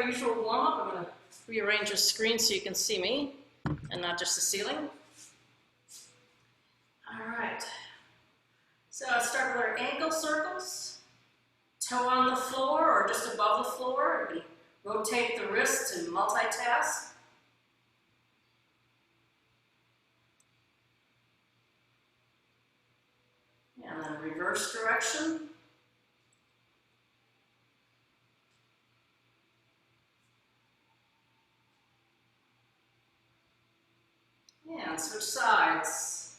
our usual warm-up. I'm going to rearrange the screen so you can see me and not just the ceiling. All right. So I'll start with our ankle circles. Toe on the floor or just above the floor. We rotate the wrist and multitask. And then reverse direction. And switch sides.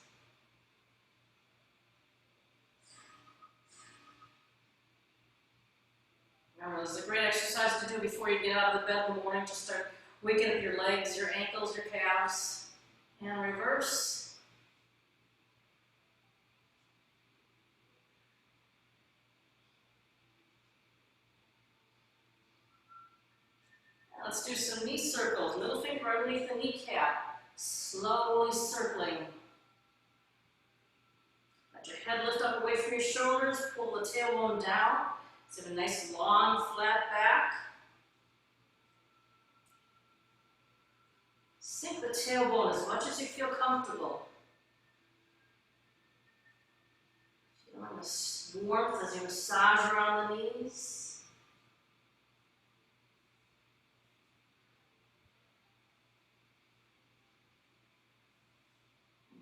Remember, this is a great exercise to do before you get out of the bed in the morning. Just start waking up your legs, your ankles, your calves. And reverse. Let's do some knee circles. Middle finger underneath the kneecap. Slowly circling. Let your head lift up away from your shoulders. Pull the tailbone down. So have a nice long flat back. Sink the tailbone as much as you feel comfortable. Feeling the warmth as you massage around the knees.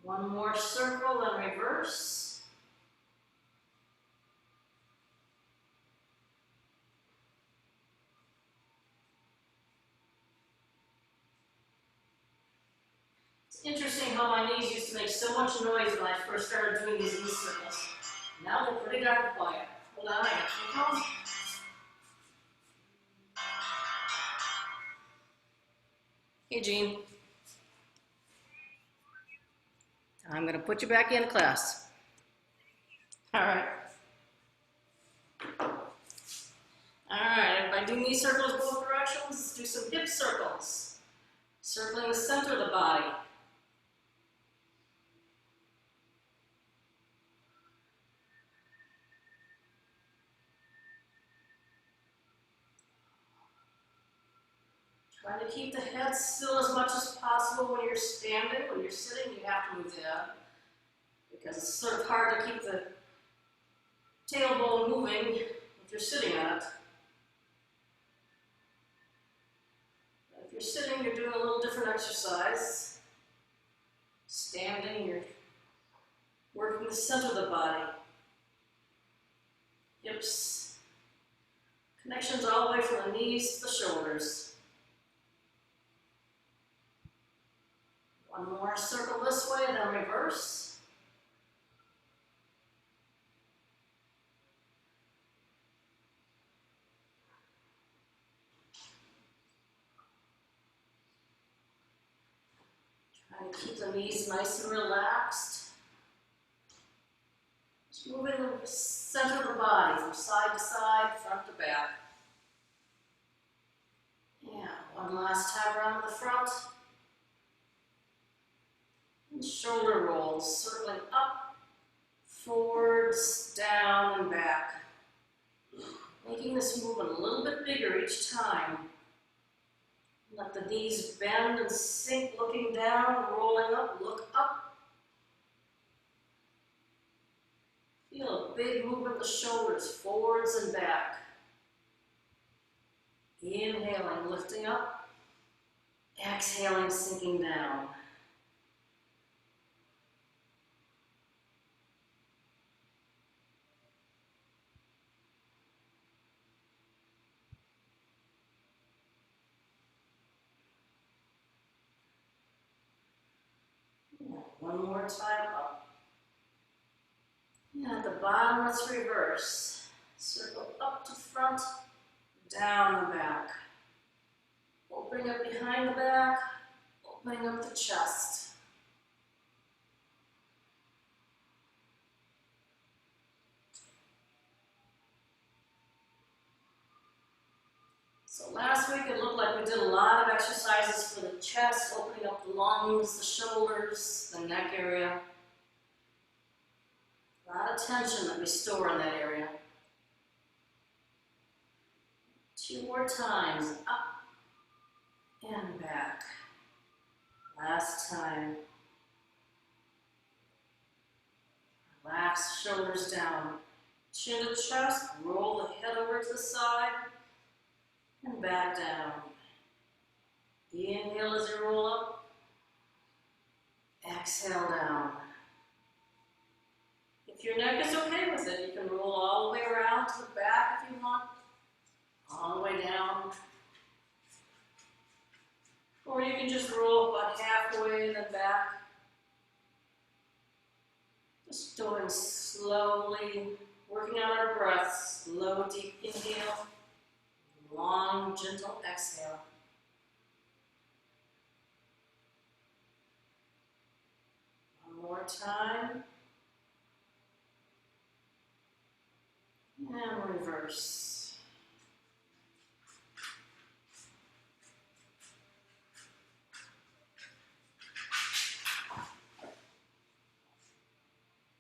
One more circle and reverse. It's interesting how my knees used to make so much noise when I first started doing these knee circles. Now they're pretty darn quiet. Hold on, I got some. Hey, Jean. I'm going to put you back in class. All right. All right, everybody do knee circles both directions. Let's do some hip circles. Circling the center of the body. Try to keep the head still as much as possible when you're standing. When you're sitting, you have to move the head because it's sort of hard to keep the tailbone moving if you're sitting on it. But if you're sitting, you're doing a little different exercise. Standing, you're working the center of the body. Hips. Connections all the way from the knees to the shoulders. One more circle this way, then reverse. Try to keep the knees nice and relaxed. Just moving the center of the body from side to side, front to back. Yeah, one last time around to the front. And shoulder rolls, circling up, forwards, down, and back. Making this movement a little bit bigger each time. Let the knees bend and sink, looking down, rolling up, look up. Feel a big movement of the shoulders, forwards and back. Inhaling, lifting up. Exhaling, sinking down. One more time up. And at the bottom, let's reverse. Circle up to front, down and back. Opening up behind the back, opening up the chest. So last week it looked like we did a lot of exercises for the chest, opening up the lungs, the shoulders, the neck area. A lot of tension that we store in that area. 2 more times. Up and back. Last time. Relax, shoulders down. Chin to chest, roll the head over to the side, and back down. Inhale as you roll up. Exhale down. If your neck is okay with it, you can roll all the way around to the back if you want. All the way down. Or you can just roll about halfway and then back. Just doing slowly, working out our breath. Slow, deep inhale. Long, gentle exhale. One more time. And reverse.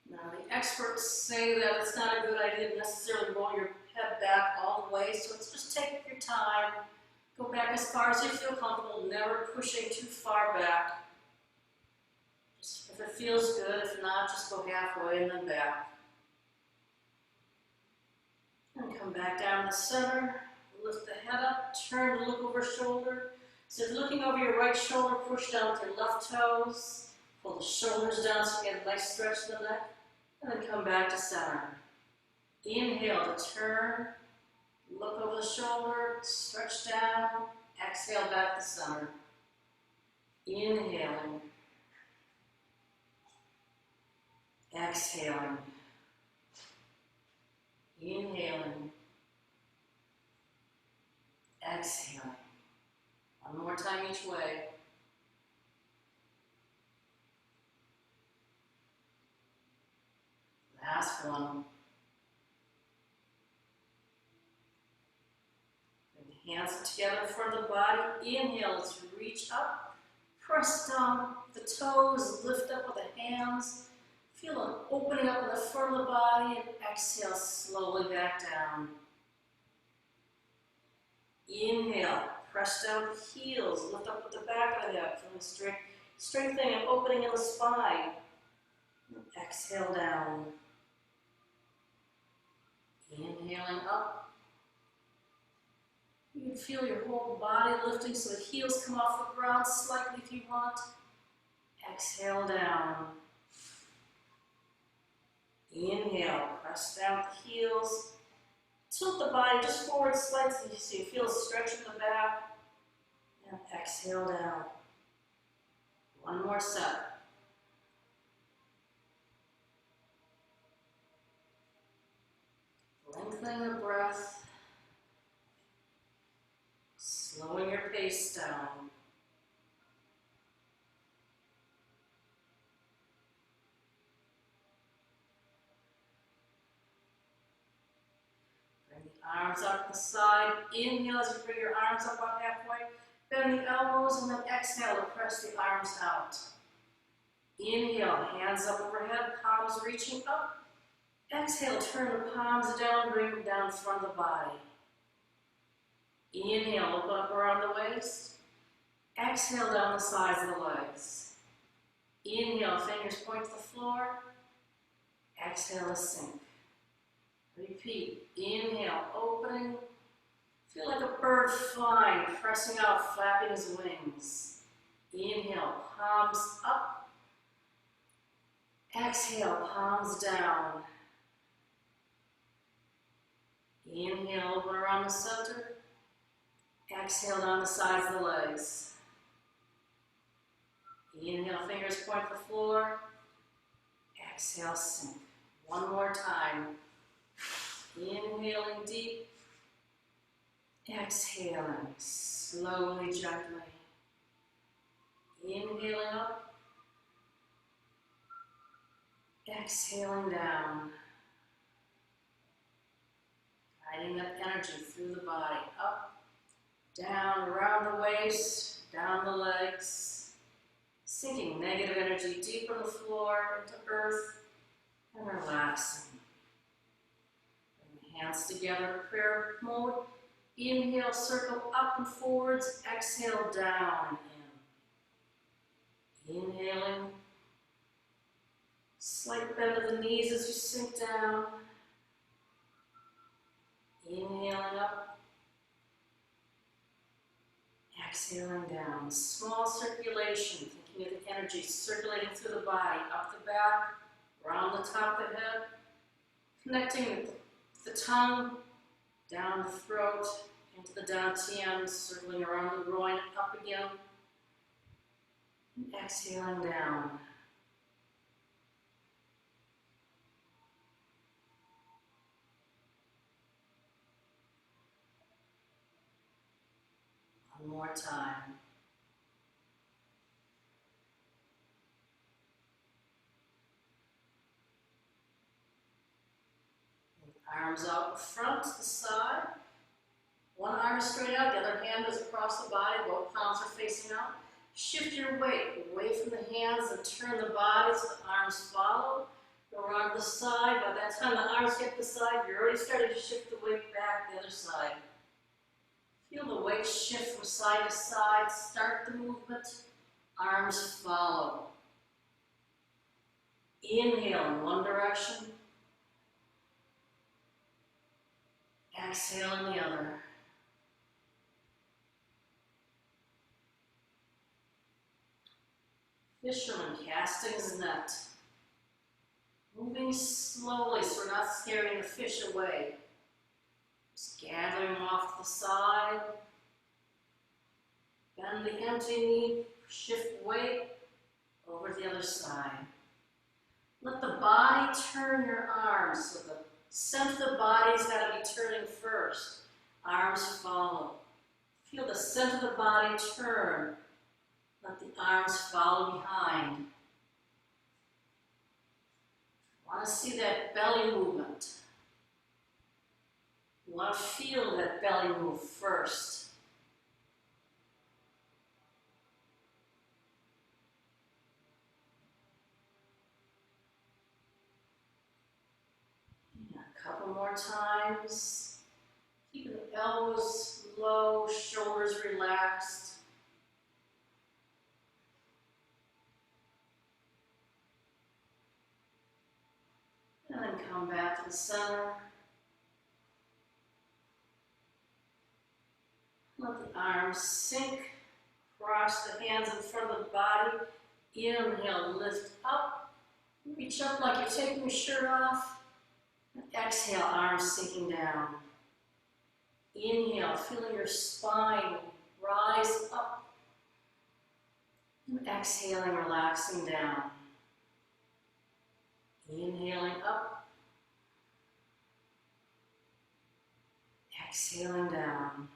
Now, the experts say that it's not a good idea to necessarily roll your head back all the way, so it's just take your time. Go back as far as you feel comfortable, never pushing too far back. Just if it feels good, if not, just go halfway and then back. And come back down to the center, lift the head up, turn to look over shoulder. So looking over your right shoulder, push down with your left toes, pull the shoulders down so you get a nice stretch to the neck, and then come back to center. Inhale to turn, look over the shoulder, stretch down, exhale back to center. Inhaling, exhaling. Inhaling, exhaling. One more time each way. Last one. Bring the hands together in front of the body. Inhale as you reach up. Press down the toes, lift up with the hands. Feel an opening up in the front of the body, and exhale slowly back down. Inhale, press down the heels, lift up with the back of the head, feeling strengthening and opening in the spine. And exhale down. Inhaling up. You can feel your whole body lifting so the heels come off the ground slightly if you want. Exhale down. Inhale, press down the heels. Tilt the body just forward slightly so you feel a stretch in the back. And exhale down. One more set. Lengthening the breath. Slowing your pace down. Arms up the side. Inhale as you bring your arms up about halfway. Bend the elbows and then exhale to press the arms out. Inhale, hands up overhead, palms reaching up. Exhale, turn the palms down, bring them down in front of the body. Inhale, open up around the waist. Exhale, down the sides of the legs. Inhale, fingers point to the floor. Exhale to sink. Repeat. Inhale, opening. Feel like a bird flying, pressing out, flapping his wings. Inhale, palms up. Exhale, palms down. Inhale, open around the center. Exhale, down the sides of the legs. Inhale, fingers point to the floor. Exhale, sink. One more time. Inhaling deep. Exhaling slowly, gently. Inhaling up. Exhaling down. Guiding that energy through the body. Up, down, around the waist, down the legs. Sinking negative energy deep on the floor, into earth, and relaxing. Bring the hands together, prayer mode. Inhale, circle up and forwards. Exhale, down and in. Inhaling. Slight bend of the knees as you sink down. Inhaling up. Exhaling down. Small circulation, thinking of the energy circulating through the body, up the back, around the top of the head, connecting the tongue, down the throat, into the dantian, circling around the groin, up again, and exhaling down. One more time. Arms out in front to the side. One arm is straight out, the other hand is across the body, both palms are facing out. Shift your weight away from the hands and turn the body so the arms follow. Go around to the side. By that time the arms hit the side, you're already starting to shift the weight back the other side. Feel the weight shift from side to side. Start the movement. Arms follow. Inhale in one direction. Exhale in the other. Fisherman casting his net. Moving slowly so we're not scaring the fish away. Just gathering off to the side. Bend the empty knee, shift weight over the other side. Let the body turn your arms, so the center of the body's got to be turning first. Arms follow. Feel the center of the body turn. Let the arms follow behind. Want to see that belly movement. You want to feel that belly move first. And a couple more times. Keep the elbows low, shoulders relaxed. And then come back to the center. Let the arms sink, cross the hands in front of the body. Inhale, lift up. Reach up like you're taking your shirt off. And exhale, arms sinking down. Inhale, feeling your spine rise up. And exhaling, relaxing down. Inhaling up. Exhaling down.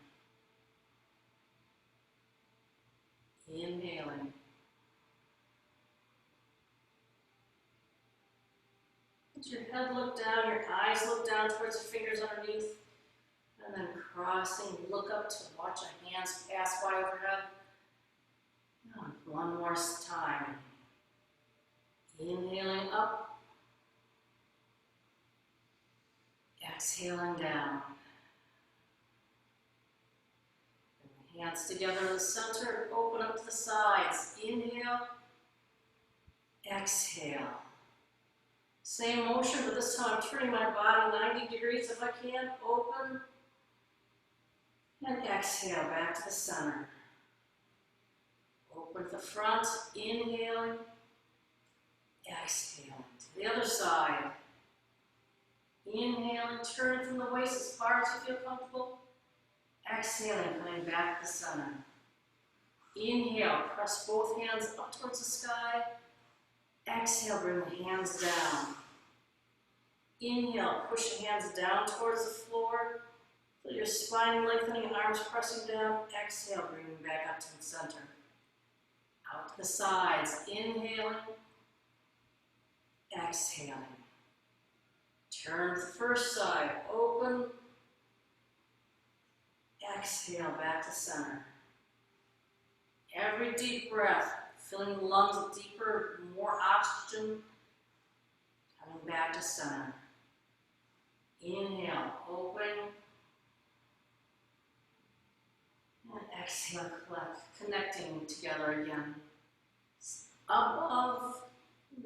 Inhaling. Let your head look down, your eyes look down towards your fingers underneath, and then crossing, look up to watch your hands pass by overhead. Now, one more time. Inhaling up. Exhaling down. Bring the hands together in the center, open up to the sides. Inhale. Exhale. Same motion, but this time I'm turning my body 90 degrees if I can. Open. And exhale back to the center. Open to the front. Inhaling. Exhaling. To the other side. Inhaling, turning from the waist as far as you feel comfortable. Exhaling, coming back to the center. Inhale, press both hands up towards the sky. Exhale, bring the hands down. Inhale, push the hands down towards the floor. Feel your spine lengthening, arms pressing down. Exhale, bring them back up to the center. Out to the sides. Inhaling. Exhaling. Turn to the first side. Open. Exhale, back to center. Every deep breath, filling the lungs with deeper, more oxygen. Coming back to center. Inhale, open. Exhale, connecting together again. Above,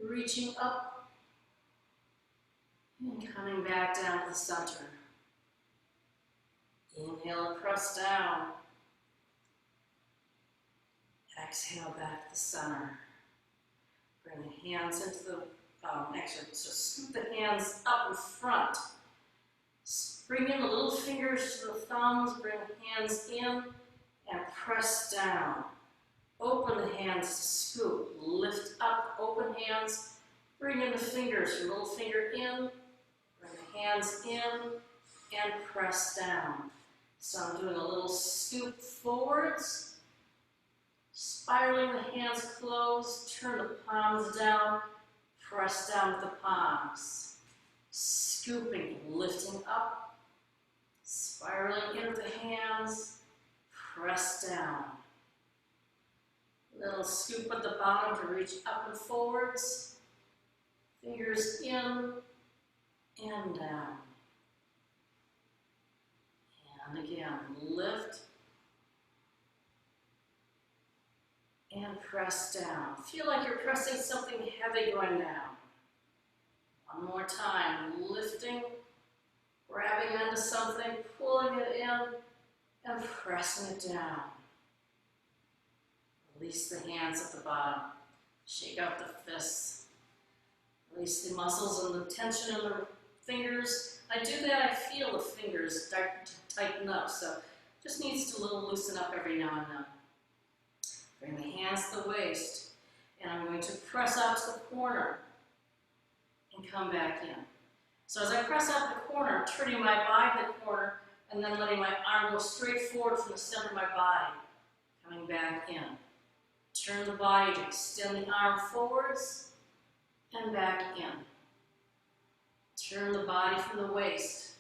reaching up, and coming back down to the center. Inhale, press down. Exhale, back to the center. Bring the hands into the, actually, just scoop the hands up in front. Bring in the little fingers to the thumbs, bring the hands in, and press down. Open the hands to scoop. Lift up, open hands. Bring in the fingers, your little finger in, bring the hands in, and press down. So I'm doing a little scoop forwards, spiraling the hands closed, turn the palms down, press down with the palms. Scooping, lifting up, spiraling into the hands, press down. Little scoop at the bottom to reach up and forwards. Fingers in and down. And again, lift and press down. Feel like you're pressing something heavy going down. One more time, lifting, grabbing onto something, pulling it in, and pressing it down. Release the hands at the bottom. Shake out the fists. Release the muscles and the tension in the fingers. I do that, I feel the fingers start to tighten up, so just needs to loosen up every now and then. Bring the hands to the waist, and I'm going to press out to the corner and come back in. So as I press out the corner, turning my body to the corner, and then letting my arm go straight forward from the center of my body, coming back in. Turn the body to extend the arm forwards and back in. Turn the body from the waist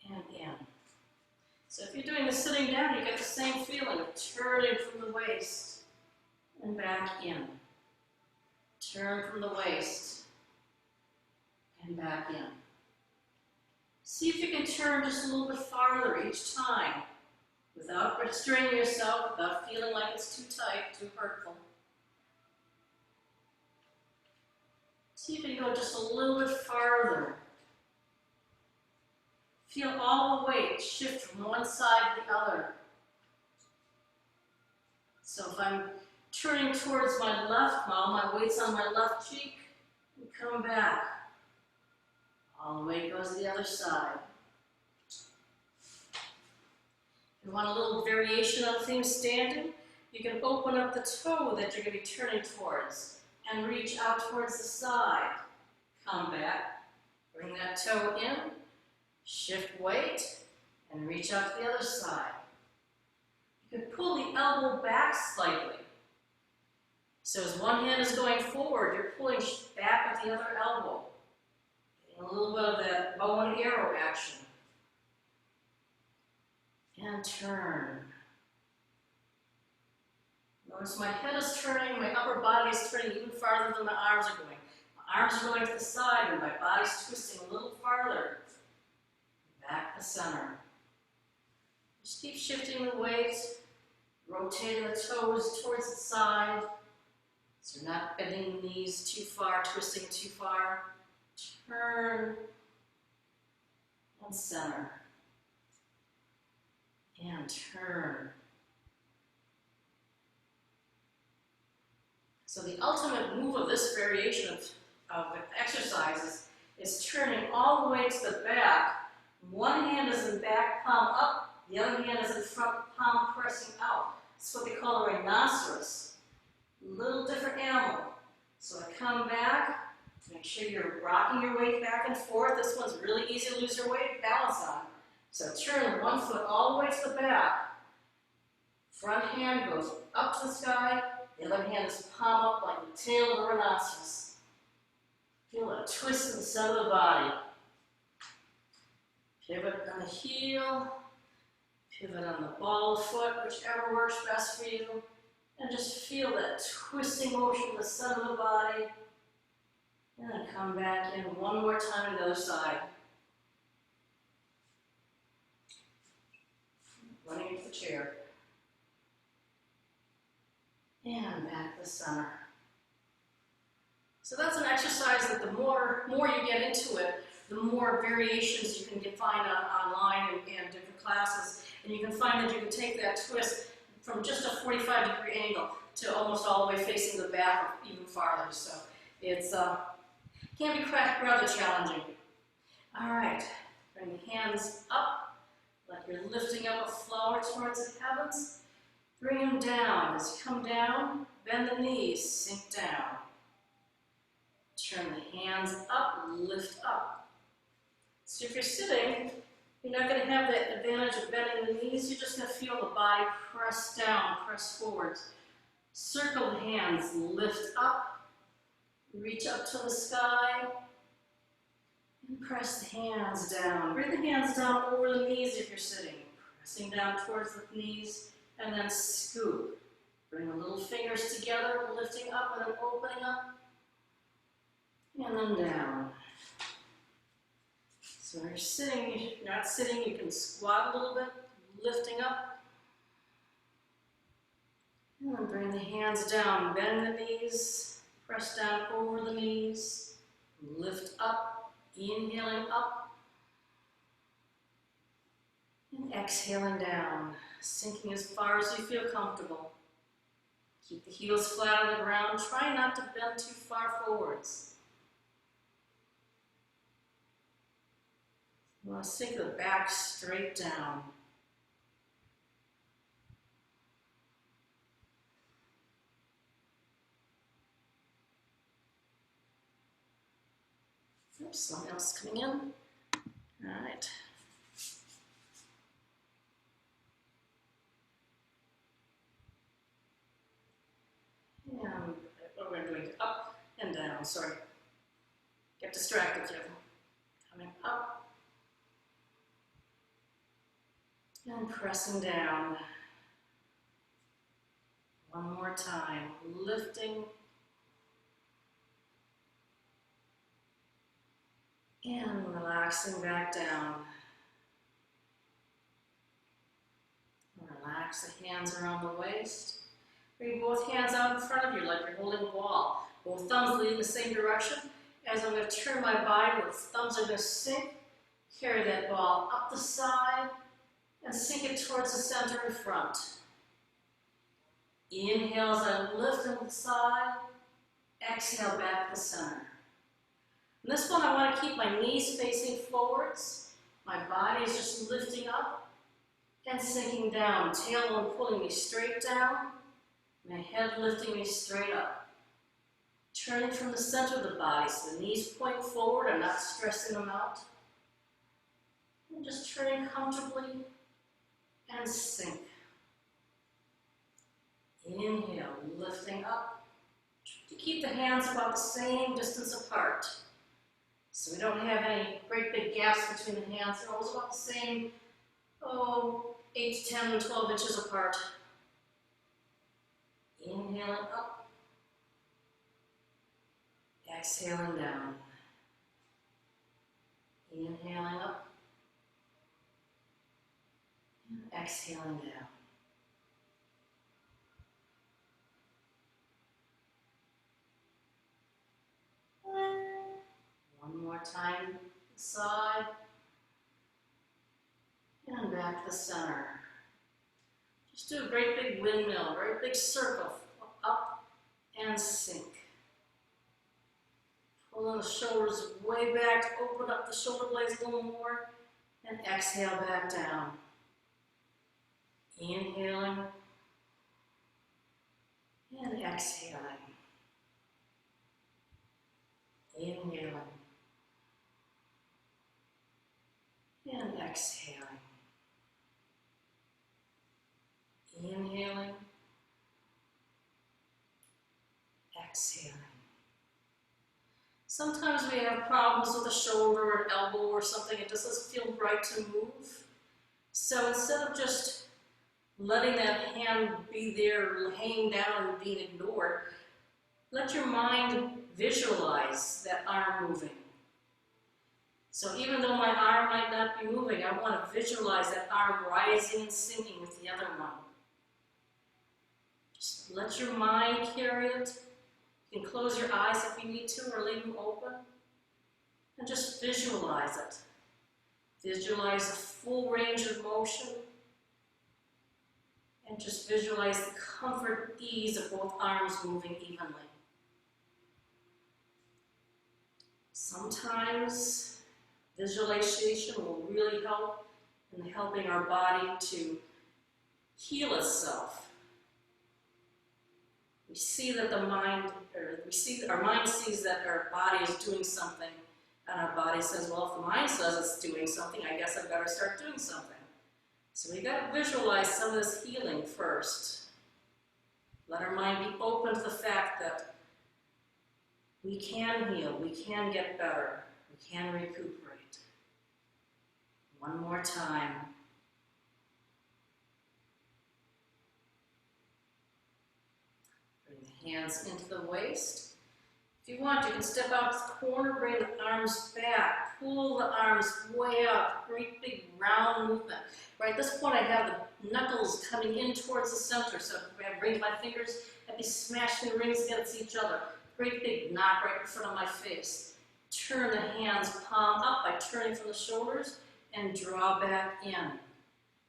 and in. So if you're doing the sitting down, you get the same feeling of turning from the waist and back in. Turn from the waist and back in. See if you can turn just a little bit farther each time without restraining yourself, without feeling like it's too tight, too hurtful. See if you can go just a little bit farther. Feel all the weight shift from one side to the other. So if I'm turning towards my left, all my weight's on my left cheek, and come back. All the weight goes to the other side. If you want a little variation of things standing, you can open up the toe that you're going to be turning towards and reach out towards the side. Come back, bring that toe in, shift weight, and reach out to the other side. You can pull the elbow back slightly. So as one hand is going forward, you're pulling back with the other elbow. Getting a little bit of that bow and arrow action. And turn. Notice my head is turning, my upper body is turning even farther than my arms are going. My arms are going to the side and my body's twisting a little farther. Back to center. Just keep shifting the weight, rotating the toes towards the side. So you're not bending the knees too far, twisting too far. Turn and center. And turn. So the ultimate move of this variation of exercises is turning all the way to the back. One hand is in back palm up, the other hand is in front palm pressing out. It's what they call a rhinoceros. A little different animal. So I come back, make sure you're rocking your weight back and forth. This one's really easy to lose your weight, balance on. So turn one foot all the way to the back. Front hand goes up to the sky, the other hand is palm up like the tail of a rhinoceros. Feel a twist in the center of the body. Pivot on the heel, pivot on the ball of foot, whichever works best for you. And just feel that twisting motion in the center of the body. And then come back in one more time to the other side. Running into the chair. And back to the center. So that's an exercise that the more you get into it, the more variations you can find online and different classes. And you can find that you can take that twist from just a 45-degree angle to almost all the way facing the back or even farther. So it's can be rather challenging. All right, bring the hands up like you're lifting up a flower towards the heavens. Bring them down. As you come down, bend the knees, sink down. Turn the hands up, lift up. So if you're sitting, you're not going to have that advantage of bending the knees. You're just going to feel the body press down, press forwards. Circle the hands, lift up, reach up to the sky, and press the hands down. Bring the hands down over the knees if you're sitting. Pressing down towards the knees, and then scoop. Bring the little fingers together, lifting up and then opening up, and then down. So when you're sitting, if you're not sitting, you can squat a little bit, lifting up. And then bring the hands down, bend the knees, press down over the knees, lift up, inhaling up, and exhaling down, sinking as far as you feel comfortable. Keep the heels flat on the ground, try not to bend too far forwards. You want to sink the back straight down. Oops, something else coming in. All right. And we're doing up and down. Sorry. Get distracted here. Coming up. And pressing down. One more time. Lifting. And relaxing back down. Relax the hands around the waist. Bring both hands out in front of you like you're holding a ball. Both thumbs leading the same direction. As I'm going to turn my body, the thumbs are going to sink. Carry that ball up the side and sink it towards the center in front. Inhale as I lift on the side. Exhale back to the center. In this one, I want to keep my knees facing forwards. My body is just lifting up and sinking down. Tailbone pulling me straight down. My head lifting me straight up. Turning from the center of the body, so the knees point forward. I'm not stressing them out. And just turning comfortably and sink. Inhale, lifting up. To keep the hands about the same distance apart. So we don't have any great big gaps between the hands. They're always about the same, 8 to 10 or 12 inches apart. Inhaling up. Exhaling down. Inhaling up. And exhaling down. One more time, side, and back to the center. Just do a great big windmill, very big circle, up and sink. Pulling the shoulders way back, open up the shoulder blades a little more, and exhale back down. Inhaling, and exhaling. Inhaling. And exhaling. Inhaling. Exhaling. Sometimes we have problems with a shoulder or an elbow or something. It just doesn't feel right to move. So instead of just letting that hand be there hanging down and being ignored, let your mind visualize that arm moving. So even though my arm might not be moving, I want to visualize that arm rising and sinking with the other one. Just let your mind carry it. You can close your eyes if you need to or leave them open. And just visualize it. Visualize the full range of motion. And just visualize the comfort, ease of both arms moving evenly. Sometimes visualization will really help in helping our body to heal itself. We see that our mind sees that our body is doing something, and our body says, well, if the mind says it's doing something, I guess I better start doing something. So we got to visualize some of this healing first. Let our mind be open to the fact that we can heal, we can get better, we can recuperate. One more time. Bring the hands into the waist. If you want, you can step out to the corner, bring the arms back, pull the arms way up, great big round movement. Right at this point, I have the knuckles coming in towards the center, so if I bring my fingers, I'd be smashing the rings against each other. Great big knock right in front of my face. Turn the hands palm up by turning from the shoulders and draw back in.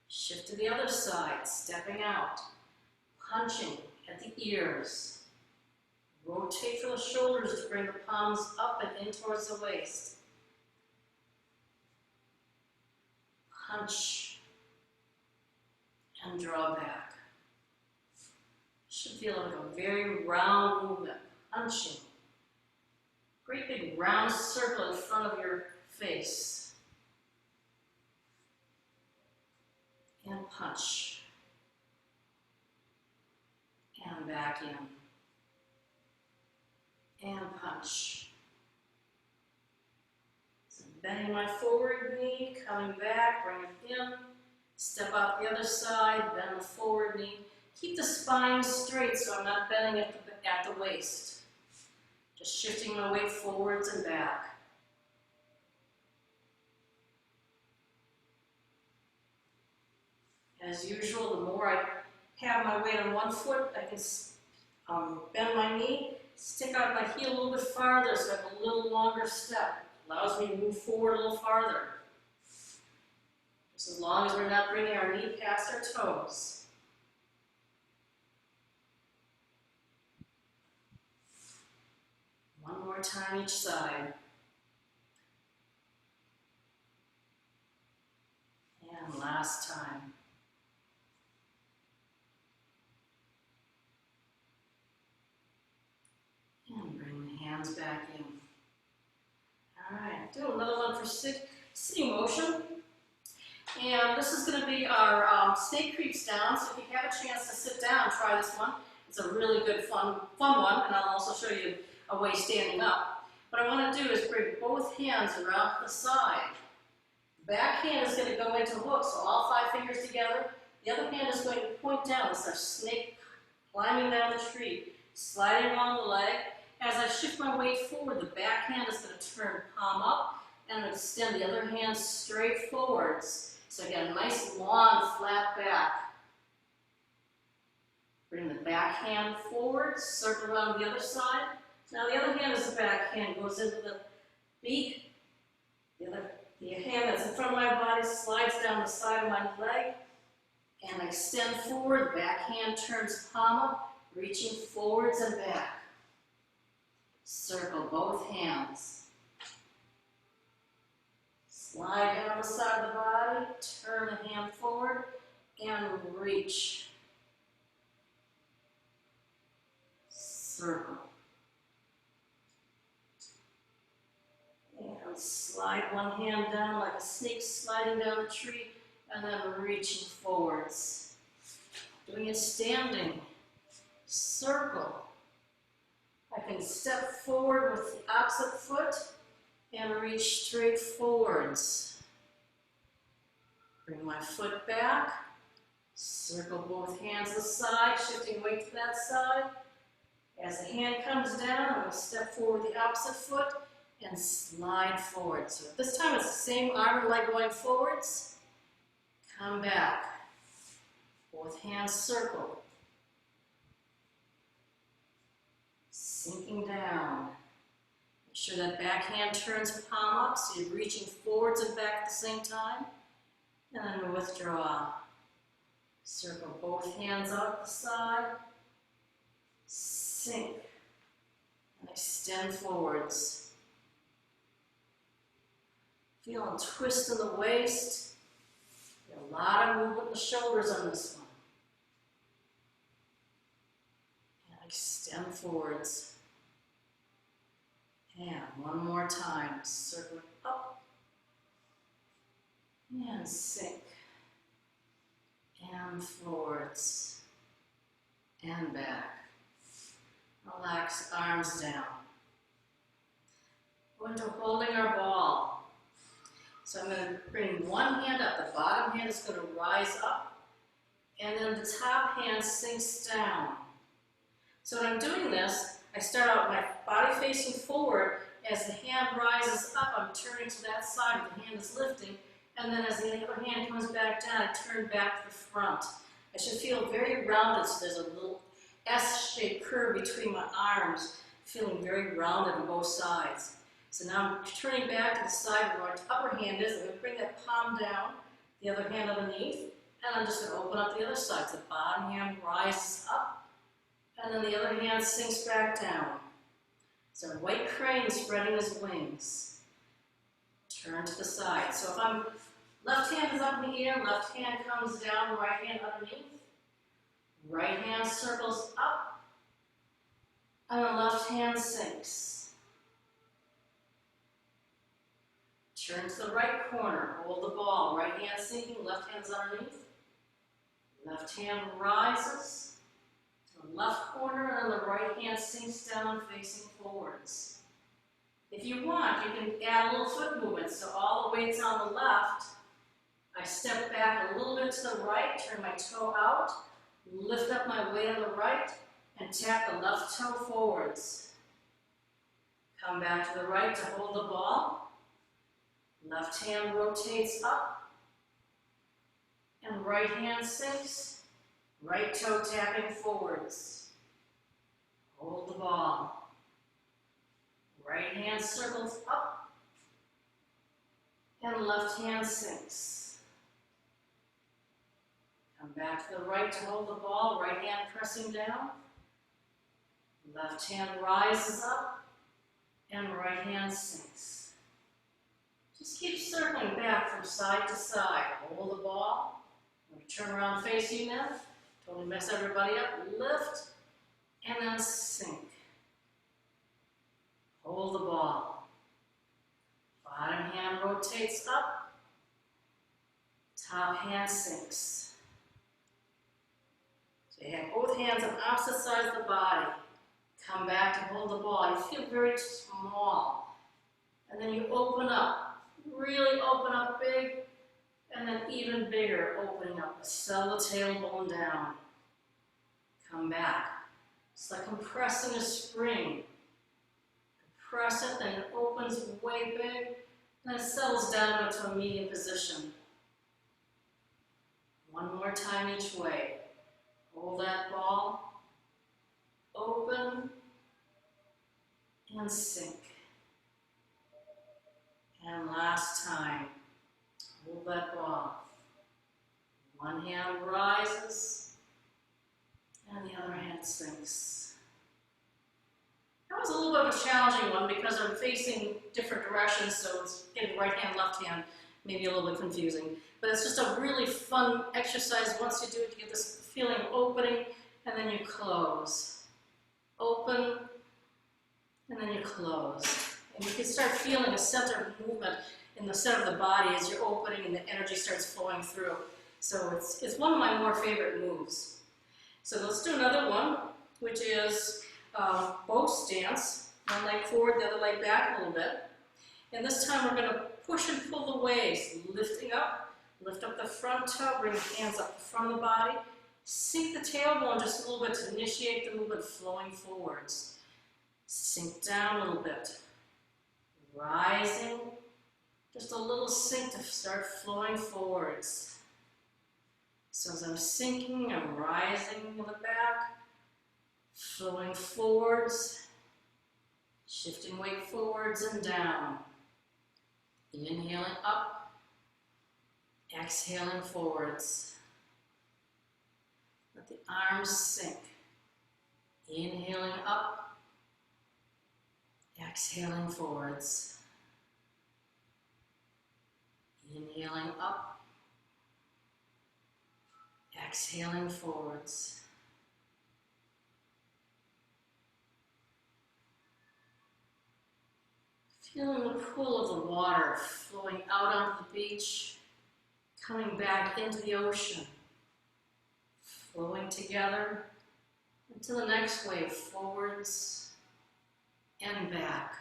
Shift to the other side, stepping out, punching at the ears. Rotate from the shoulders to bring the palms up and in towards the waist. Punch and draw back. Should feel like a very round movement. Punching. Great big round circle in front of your face. And punch. And back in. And punch. So bending my forward knee, coming back, bring it in. Step out the other side, bend the forward knee. Keep the spine straight so I'm not bending at the waist. Just shifting my weight forwards and back. As usual, the more I have my weight on one foot, I can bend my knee, stick out my heel a little bit farther so I have a little longer step. Allows me to move forward a little farther. Just as long as we're not bringing our knee past our toes. One more time each side. And last time. And bring the hands back in. All right, do another one for sitting motion. And this is going to be our snake creeps down. So if you have a chance to sit down, try this one. It's a really good, fun one. And I'll also show you a way standing up. What I want to do is bring both hands around the side. The back hand is going to go into hooks, so all 5 fingers together. The other hand is going to point down. It's our snake climbing down the tree, sliding along the leg. As I shift my weight forward, the back hand is going to turn palm up and extend the other hand straight forwards. So again, nice long flat back. Bring the back hand forward, circle around the other side. Now the other hand is the back hand, goes into the beak. The hand that's in front of my body slides down the side of my leg and I extend forward. Back hand turns palm up, reaching forwards and back. Circle both hands. Slide down the side of the body, turn the hand forward and reach. Circle. And slide one hand down like a snake sliding down the tree and then reaching forwards. Doing it standing. Circle. I can step forward with the opposite foot and reach straight forwards. Bring my foot back. Circle both hands aside, shifting weight to that side. As the hand comes down, I'm going to step forward with the opposite foot and slide forward. So this time it's the same arm and leg going forwards. Come back. Both hands circle. sinking down. Make sure that back hand turns palm up so you're reaching forwards and back at the same time. And then withdraw. Circle both hands out the side. Sink. And extend forwards. Feel a twist in the waist. A lot of movement in the shoulders on this one. And extend forwards. And one more time. Circle up. And sink. And forwards. And back. Relax, arms down. Go into holding our ball. So I'm going to bring one hand up. The bottom hand is going to rise up. And then the top hand sinks down. So when I'm doing this, I start out with my body facing forward. As the hand rises up, I'm turning to that side. The hand is lifting. And then as the other hand comes back down, I turn back to the front. I should feel very rounded, so there's a little S-shaped curve between my arms, feeling very rounded on both sides. So now I'm turning back to the side where my upper hand is. I'm going to bring that palm down, the other hand underneath, and I'm just going to open up the other side. So the bottom hand rises up, and then the other hand sinks back down. So white crane spreading his wings. Turn to the side. So if I'm left hand is up in the air, left hand comes down, right hand underneath. Right hand circles up, and the left hand sinks. Turn to the right corner, hold the ball. Right hand sinking, left hand's underneath. Left hand rises to the left corner, and then the right hand sinks down, facing forwards. If you want, you can add a little foot movement. So all the weight's on the left. I step back a little bit to the right, turn my toe out, lift up my weight on the right, and tap the left toe forwards. Come back to the right to hold the ball. Left hand rotates up, and right hand sinks, right toe tapping forwards. Hold the ball. Right hand circles up, and left hand sinks. Come back to the right to hold the ball, right hand pressing down. Left hand rises up, and right hand sinks. Just keep circling back from side to side. Hold the ball. Turn around facing you now. Totally mess everybody up. Lift, and then sink. Hold the ball. Bottom hand rotates up. Top hand sinks. So you have both hands on opposite sides of the body. Come back to hold the ball. You feel very small. And then you open up. Really open up big, and then even bigger, opening up. Settle the tailbone down. Come back. It's like compressing a spring. Compress it, then it opens way big, and then it settles down into a medium position. One more time each way. Hold that ball. Open, and sink. And last time, hold that ball. One hand rises, and the other hand sinks. That was a little bit of a challenging one because I'm facing different directions, so it's getting right hand, left hand, maybe a little bit confusing. But it's just a really fun exercise. Once you do it, you get this feeling of opening, and then you close. Open, and then you close. And you can start feeling a center of movement in the center of the body as you're opening and the energy starts flowing through. So it's one of my more favorite moves. So let's do another one, which is boat stance. One leg forward, the other leg back a little bit. And this time we're going to push and pull the waist, lifting up, lift up the front toe, bring the hands up the front of the body, sink the tailbone just a little bit to initiate the movement flowing forwards. Sink down a little bit. Rising, just a little sink to start flowing forwards. So as I'm sinking, I'm rising in the back, flowing forwards, Shifting weight forwards and down. Inhaling up, exhaling forwards. Let the arms sink. Inhaling up, exhaling forwards. Inhaling up, exhaling forwards. Feeling the pull of the water flowing out onto the beach, coming back into the ocean, flowing together into the next wave, forwards and back.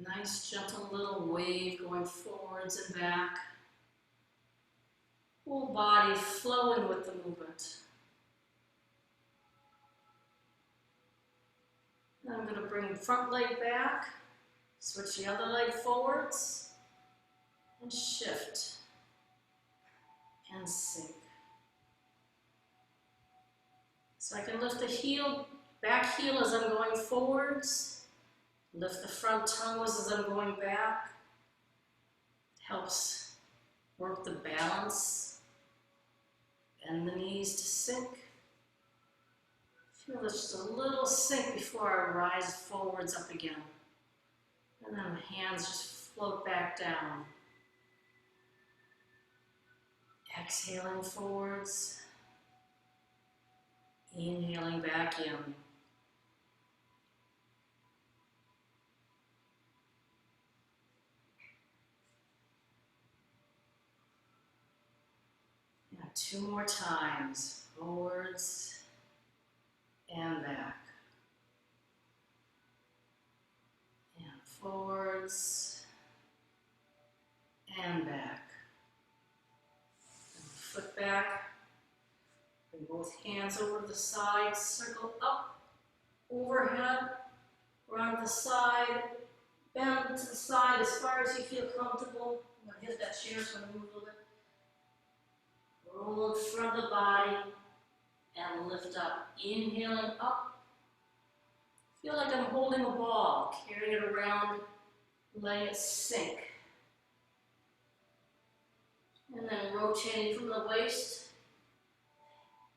Nice gentle little wave going forwards and back. Whole body flowing with the movement. I'm going to bring the front leg back, switch the other leg forwards, and shift, and sink. So I can lift the heel, back heel as I'm going forwards, lift the front toes as I'm going back. It helps work the balance, bend the knees to sink. Feel just a little sink before I rise forwards up again. And then the hands just float back down. Exhaling forwards. Inhaling back in. And 2 more times. Forwards and back. And forwards and back. And foot back. Bring both hands over to the side, circle up, overhead, around the side, bend to the side as far as you feel comfortable. I'm going to hit that chair so I'm going to move a little bit. Roll in front of the body and lift up. Inhaling up. Feel like I'm holding a ball, carrying it around, letting it sink. And then rotating from the waist.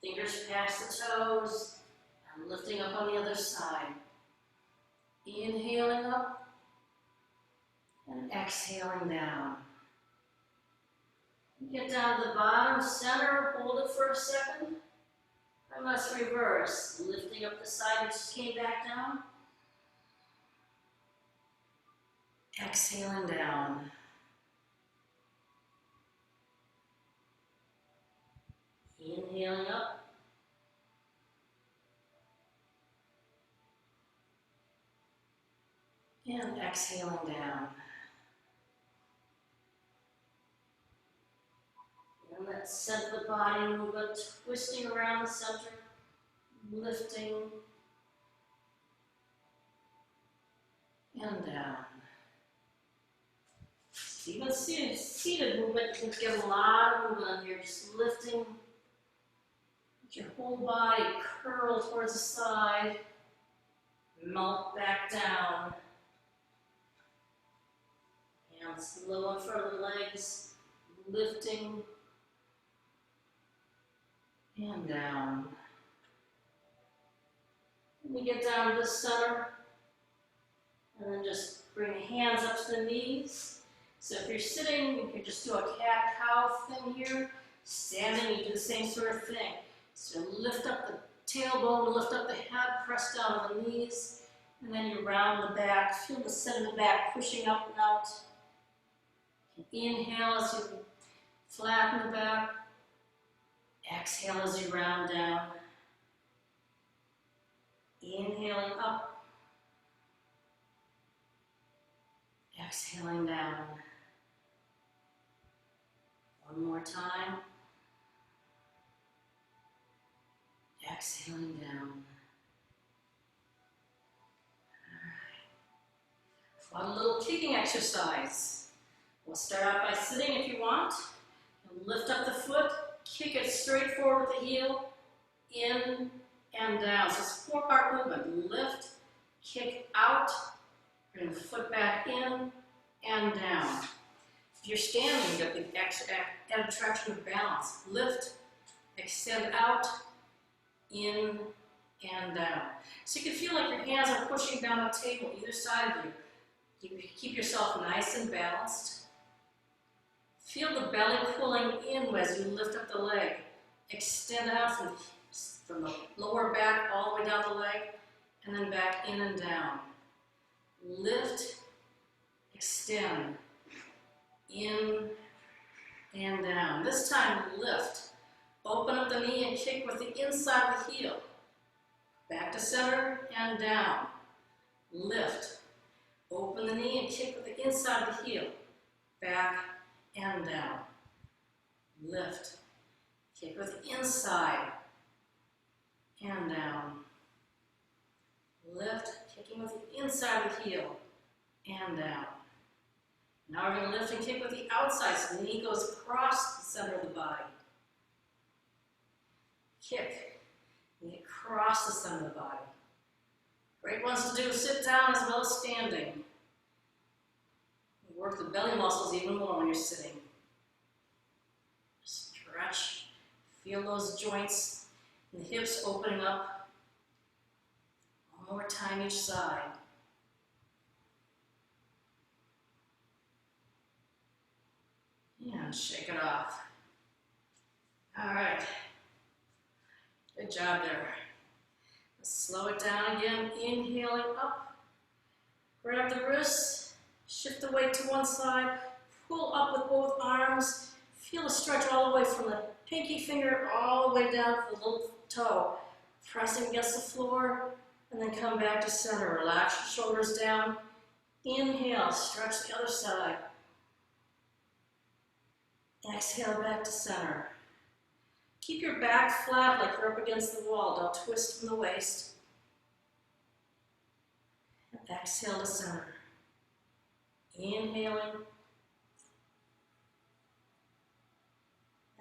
Fingers past the toes, and lifting up on the other side. Inhaling up, and exhaling down. Get down to the bottom, center, hold it for a second. And let's reverse, lifting up the side that just came back down. Exhaling down. Inhaling up. And exhaling down. And let's set the body movement, twisting around the center, lifting, and down. Even seated movement, you can get a lot of movement on here, just lifting. Let your whole body curl towards the side, melt back down. Hands low in front of the legs, lifting and down. And we get down to the center, and then just bring the hands up to the knees. So if you're sitting, you can just do a cat-cow thing here. Standing, you do the same sort of thing. So lift up the tailbone, lift up the head, press down on the knees, and then you round the back. Feel the center of the back pushing up and out. Inhale as you flatten the back. Exhale as you round down. Inhaling up. Exhaling down. One more time. Exhaling down. All right. A little kicking exercise. We'll start out by sitting if you want. And lift up the foot, kick it straight forward with the heel, in and down. So it's a 4-part movement. Lift, kick out, bring the foot back in, and down. If you're standing, you get the extra added traction of balance. Lift, extend out, in, and down. So you can feel like your hands are pushing down the table either side of you. You keep yourself nice and balanced. Feel the belly pulling in as you lift up the leg. Extend out from the lower back all the way down the leg, and then back in and down. Lift, extend, in and down. This time, lift. Open up the knee and kick with the inside of the heel. Back to center and down. Lift. Open the knee and kick with the inside of the heel. Back and down. Lift. Kick with the inside and down. Lift, kicking with the inside of the heel and down. Now we're going to lift and kick with the outside, so the knee goes across the center of the body. Kick, knee across the center of the body. Great ones to do sit down as well as standing. Work the belly muscles even more when you're sitting. Stretch, feel those joints and the hips opening up. One more time each side. And shake it off. All right. Good job there. Let's slow it down again. Inhaling up. Grab the wrists. Shift the weight to one side. Pull up with both arms. Feel a stretch all the way from the pinky finger all the way down to the little toe. Pressing against the floor. And then come back to center. Relax your shoulders down. Inhale. Stretch the other side. Exhale back to center. Keep your back flat like you're up against the wall. Don't twist from the waist. And exhale to center. Inhaling.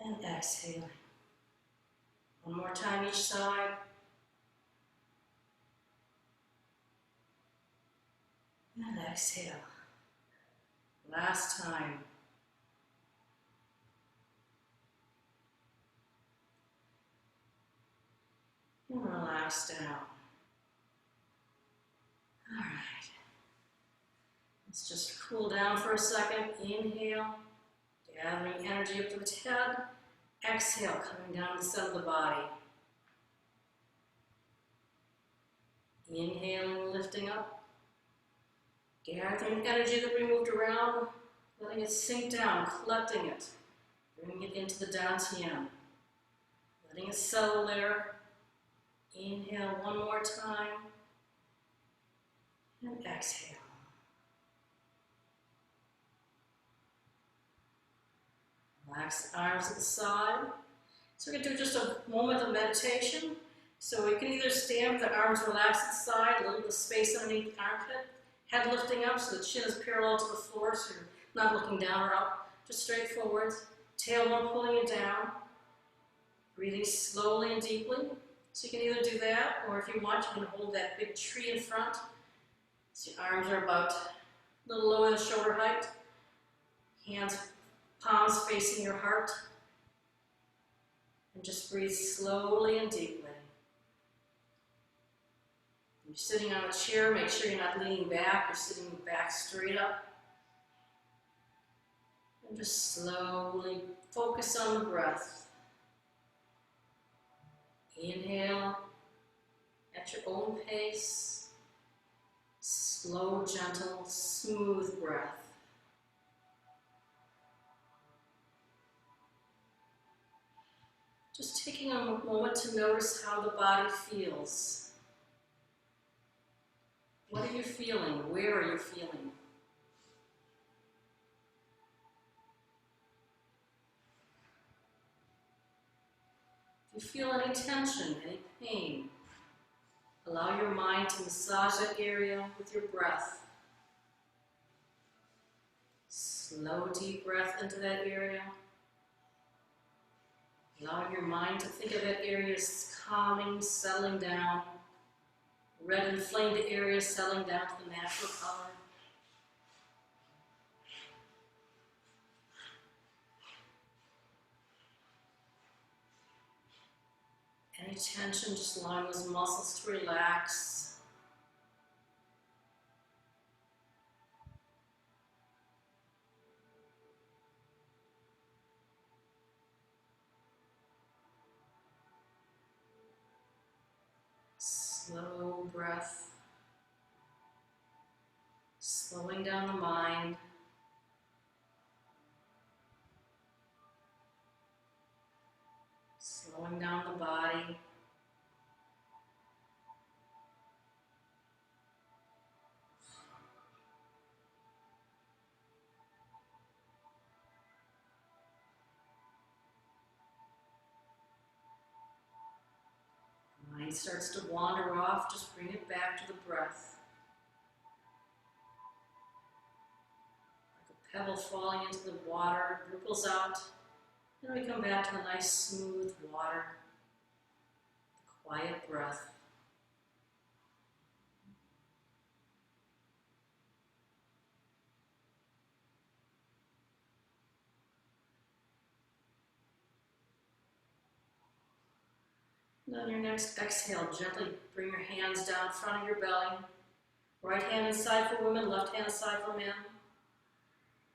And exhaling. One more time each side. And exhale. Last time. And relax down. All right. Let's just cool down for a second. Inhale, gathering energy up to the head. Exhale, coming down the center of the body. Inhaling, lifting up. Gathering energy that we moved around, letting it sink down, collecting it. Bringing it into the dantian. Letting it settle there. Inhale one more time, and exhale. Relax the arms at the side. So we're going to do just a moment of meditation. So we can either stand with the arms relaxed at the side, a little bit of space underneath the armpit, head lifting up so the chin is parallel to the floor, so you're not looking down or up, just straight forwards. Tailbone pulling you down. Breathing slowly and deeply. So you can either do that, or if you want, you can hold that big tree in front. So your arms are about a little lower than shoulder height. Hands, palms facing your heart. And just breathe slowly and deeply. You're sitting on a chair, make sure you're not leaning back, you're sitting back straight up. And just slowly focus on the breath. Inhale at your own pace, slow, gentle, smooth breath. Just taking a moment to notice how the body feels. What are you feeling? Where are you feeling? If you feel any tension, any pain, allow your mind to massage that area with your breath. Slow, deep breath into that area. Allowing your mind to think of that area as calming, settling down. Red inflamed area settling down to the natural color. Any tension, just allowing those muscles to relax. Slow breath. Slowing down the mind. Slowing down the body. Mind starts to wander off, just bring it back to the breath. Like a pebble falling into the water, it ripples out. Then we come back to the nice smooth water, the quiet breath. And on your next exhale, gently bring your hands down in front of your belly. Right hand inside for women, left hand aside for men.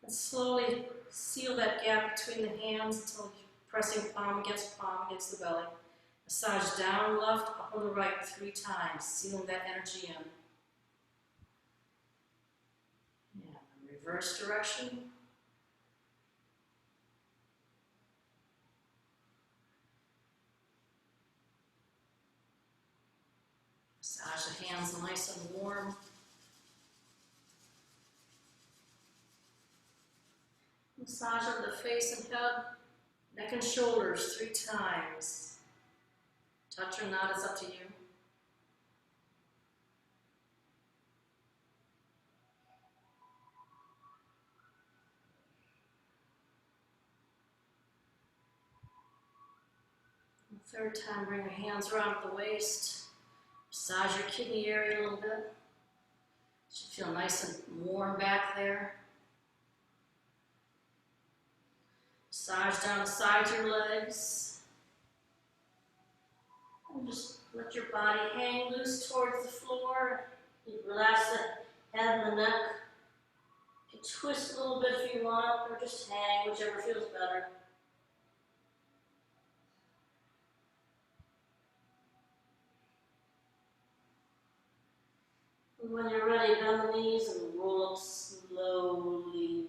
And slowly seal that gap between the hands until you're pressing palm against the belly. Massage down left, up on the right 3 times, sealing that energy in. And reverse direction. Massage the hands nice and warm. Massage over the face and head, neck and shoulders 3 times. Touch or not is up to you. The 3rd time, bring your hands around the waist. Massage your kidney area a little bit. Should feel nice and warm back there. Massage down the sides of your legs. And just let your body hang loose towards the floor. You relax the head and the neck. You can twist a little bit if you want, or just hang, whichever feels better. And when you're ready, bend the knees and roll up slowly.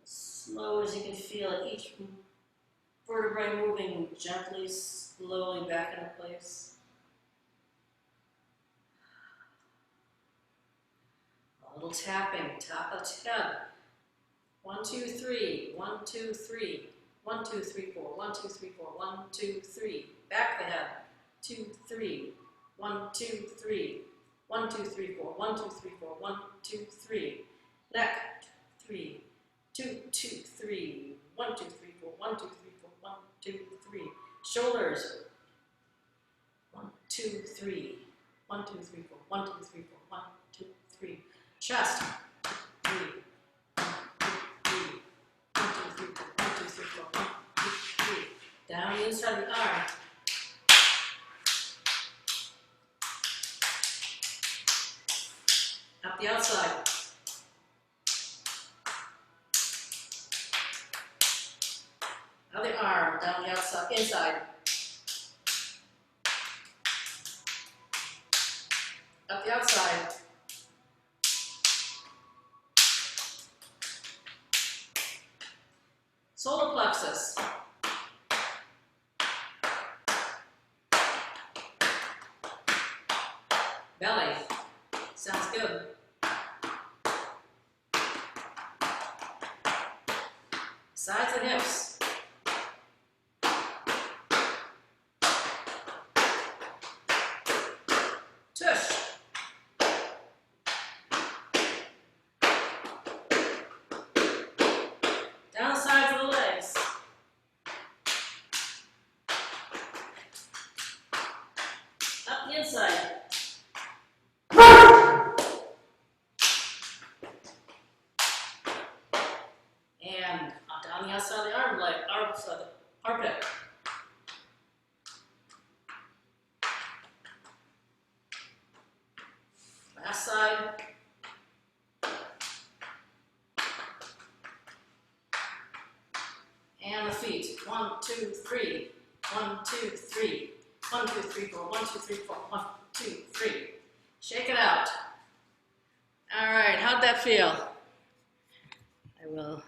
As slow as you can feel it, each vertebrae moving gently, slowly back into place. A little tapping, top of the head. 1, 2, 3, 1, 2, 3, 1, 2, 3, 4, 1, 2, 3, 4, 1, 2, 3. Back the head. 2, 3, 1, 2, 3, 1, 2, 3, 4, 1, 2, 3, 4, 1, 2, 3. Neck. 3, 2, 2, 3, 1, 2, 3, 4, 1, 2, 3, 4, 1, 2, 3. Shoulders. 1, 2, 3, 1, 2, 3, 4, 1, 2, 3, 4, 1, 2, 3. Chest. 3, 1, 2, 3, 1, 2, 3, 4, 1, 2, 3, 4, 1, 2, 3. Down the inside of the arm. Up the outside. Other arm down the outside, inside. Up the outside. Solar plexus. Belly. Sounds good. Sides and hips. Tush. Down the sides of the legs. the inside. And down the outside of the arm leg, outside the armpit. Last side. And the feet. 1, 2, 3. 1, 2, 3. 1, 2, 3, 4. 1, 2, 3, 4. 1, 2, 3. Shake it out. All right, how'd that feel? I will